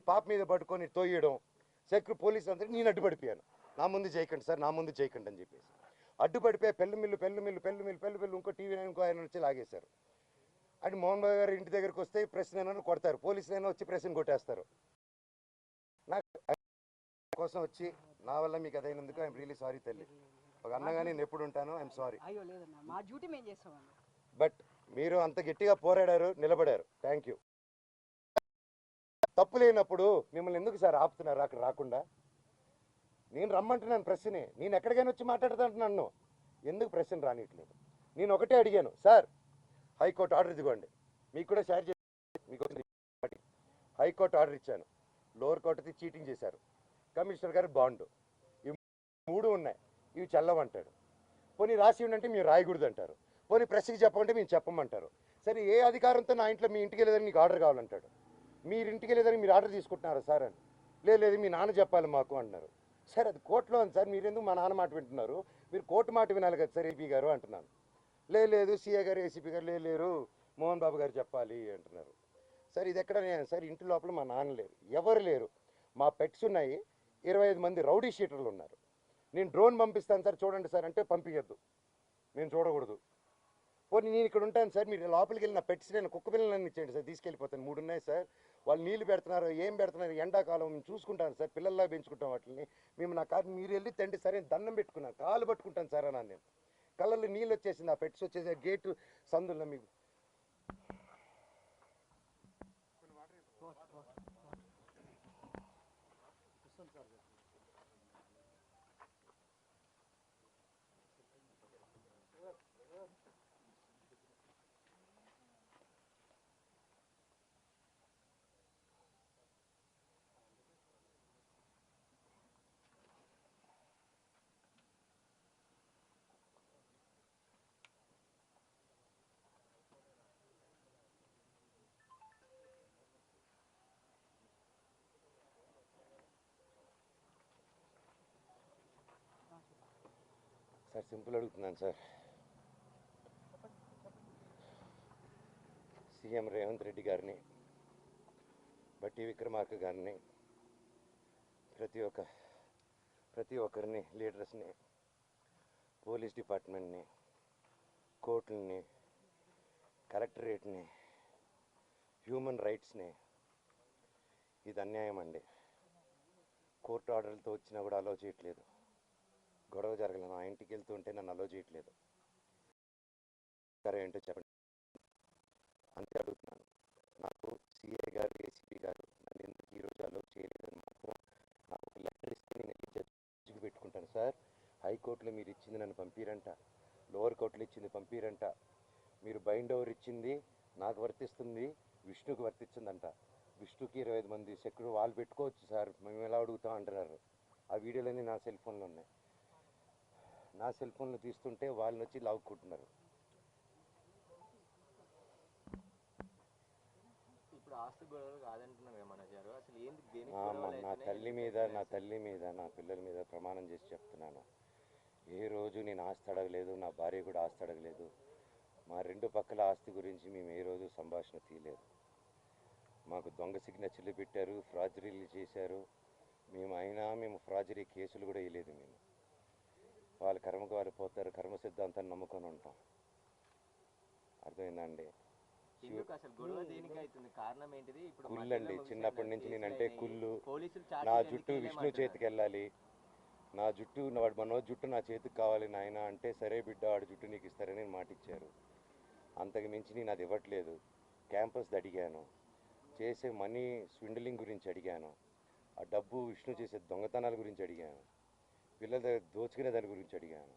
పాప మీద పట్టుకొని తోయడం సెక్యూరిటీ పోలీసు అందరూ నేను అడ్డుపడిపోయాను. నా ముందు చేయకండి సార్, నా ముందు చేయకండి అని చెప్పేసి అడ్డుపడిపోయి పెళ్లి మిల్లు ఇంకో టీవీ ఇంకో ఆయన వచ్చి లాగేశారు. అంటే మోహన్ బాబు గారు ఇంటి దగ్గరికి వస్తే ప్రెస్ నేను కొడతారు, పోలీసులైనా వచ్చి ప్రెస్ని కొట్టేస్తారు. నాకు కోసం వచ్చి నా వల్ల మీకు అదైనందుకు ఐఎమ్ రియలీ సారీ తల్లి. ఒక అన్నగా నేను ఎప్పుడు ఉంటాను, ఐఎమ్ సారీ. బట్ మీరు అంత గట్టిగా పోరాడారు, నిలబడారు, థ్యాంక్ యూ. తప్పు లేనప్పుడు మిమ్మల్ని ఎందుకు సార్ ఆపుతున్నారు అక్కడ రాకుండా? నేను రమ్మంటున్నాను ప్రెస్ని, నేను ఎక్కడికైనా వచ్చి మాట్లాడుతాను, నన్ను ఎందుకు ప్రెస్ని రానియట్లేదు? నేను ఒకటే అడిగాను, సార్ హైకోర్టు ఆర్డర్ ఇదిగోండి, మీకు కూడా షేర్ చేసి మీకు హైకోర్టు ఆర్డర్ ఇచ్చాను, లోవర్ కోర్టుది చీటింగ్ చేశారు, కమిషనర్ గారు బాండు, ఇవి 3 ఉన్నాయి, ఇవి చల్లవంటాడు. పోనీ రాసి ఉండంటే మీరు రాయకూడదు అంటారు. పోనీ ప్రెస్కి చెప్పమంటే మేము చెప్పమంటారు. సరే ఏ అధికారంతో నా ఇంట్లో మీ ఇంటికి వెళ్ళేదని మీకు ఆర్డర్ కావాలంటాడు. మీరు ఇంటికి వెళ్ళేదని మీరు ఆర్డర్ తీసుకుంటున్నారా సార్ అని? లేదు మీ నాన్న చెప్పాలి మాకు అంటున్నారు. సార్ అది కోర్టులో ఉంది సార్, మీరు ఎందుకు మా నాన్న మాట వింటున్నారు? మీరు కోర్టు మాట వినాలి కదా సార్ ఏపీ గారు అంటున్నాను. లేదు సీఏ గారు ఏసీపీ గారు లేరు, మోహన్ బాబు గారు చెప్పాలి అంటున్నారు. సార్ ఇది ఎక్కడ సార్? ఇంటి లోపల మా నాన్న లేరు, ఎవరు లేరు, మా పెట్స్ ఉన్నాయి, 25 మంది రౌడీ షీటర్లు ఉన్నారు. నేను డ్రోన్ పంపిస్తాను సార్ చూడండి సార్ అంటే పంపించద్దు, నేను చూడకూడదు. పోనీ నేను ఇక్కడ ఉంటాను సార్, మీరు లోపలికి వెళ్ళిన పెట్స్ నేను కుక్క పిల్లలన్నీ ఇచ్చేయండి సార్, తీసుకెళ్ళిపోతాను. 3 ఉన్నాయి సార్, వాళ్ళు నీళ్లు పెడుతున్నారు, ఏం పెడుతున్నారు, ఎండాకాలం మేము చూసుకుంటాను సార్, పిల్లల్లా పెంచుకుంటాం వాటిని. మేము నా కాదు మీరు వెళ్ళి తండ్రి సరే దండం పెట్టుకున్నాను, కాలు పట్టుకుంటాను సార్ అన్నాను. నేను కళ్ళల్లో నీళ్ళు వచ్చేసింది, ఆ పెట్స్ వచ్చేసి గేటు సందుల్లో మీకు సార్ సింపుల్ అడుగుతున్నాను సార్. సీఎం రేవంత్ రెడ్డి గారిని, బట్టి విక్రమార్క గారిని, ప్రతి ఒక్కరిని, లీడర్స్ని, పోలీస్ డిపార్ట్మెంట్ని, కోర్టులని, కలెక్టరేట్ని, హ్యూమన్ రైట్స్ని, ఇది అన్యాయం అండి. కోర్టు ఆర్డర్లతో వచ్చినా కూడా అలో చేయట్లేదు, గొడవ జరగలేదు, నా ఇంటికి వెళ్తుంటే నన్ను అలో చేయట్లేదు. సరే ఏంటో చెప్పండి అంతే అడుగుతున్నాను. నాకు సిఏ గారు ఏసీపీ గారు నన్ను ఎందుకు ఈరోజు అలో చేయలేదని మాత్రం నాకు ఒక లెటర్ ఇస్తే నేను వెళ్ళి జడ్జికి పెట్టుకుంటాను. సార్ హైకోర్టులో మీరు ఇచ్చింది నన్ను పంపిరంట, లోవర్ కోర్టులో ఇచ్చింది పంపిరంట, మీరు బైండ్ ఓవర్ ఇచ్చింది నాకు వర్తిస్తుంది, విష్ణుకి వర్తిస్తుందంట. విష్ణుకి 25 మంది సెక్యూరిటీ వాళ్ళు పెట్టుకోవచ్చు సార్, మేము ఎలా అడుగుతాం అంటున్నారు. ఆ వీడియోలన్నీ నా సెల్ ఫోన్లో ఉన్నాయి, నా సెల్ ఫోన్లో తీస్తుంటే వాళ్ళని వచ్చి లాక్కుంటున్నారు. నా తల్లి మీద నా పిల్లల మీద ప్రమాణం చేసి చెప్తున్నాను, ఏ రోజు నేను ఆస్తి అడగలేదు, నా భార్య కూడా ఆస్తి అడగలేదు. మా 2 పక్కల ఆస్తి గురించి మేము ఏ రోజు సంభాషణ తీయలేదు. మాకు దొంగ సిగ్నేచర్లు పెట్టారు, ఫ్రాజరీలు చేశారు, మేము ఫ్రాజరీ కేసులు కూడా వేయలేదు. మేము వాళ్ళ కర్మకు వాళ్ళు పోతారు, కర్మ సిద్ధాంతాన్ని నమ్ముకొని ఉంటాం. అర్థమైందండి? కుళ్ళండి, చిన్నప్పటి నుంచి నేనంటే కుళ్ళు. నా జుట్టు విష్ణు చేతికి వెళ్ళాలి, నా జుట్టు మనోజ్ జుట్టు నా చేతికి కావాలి నాయన అంటే, సరే బిడ్డ వాడి జుట్టు నీకు ఇస్తారని మాటిచ్చారు. అంతకు మించి నేను అది ఇవ్వట్లేదు. క్యాంపస్ అడిగాను, చేసే మనీ స్విండలింగ్ గురించి అడిగాను, ఆ డబ్బు విష్ణు చేసే దొంగతనాల గురించి అడిగాను, పిల్లల దగ్గర దోచుకునే దాని గురించి అడిగాను.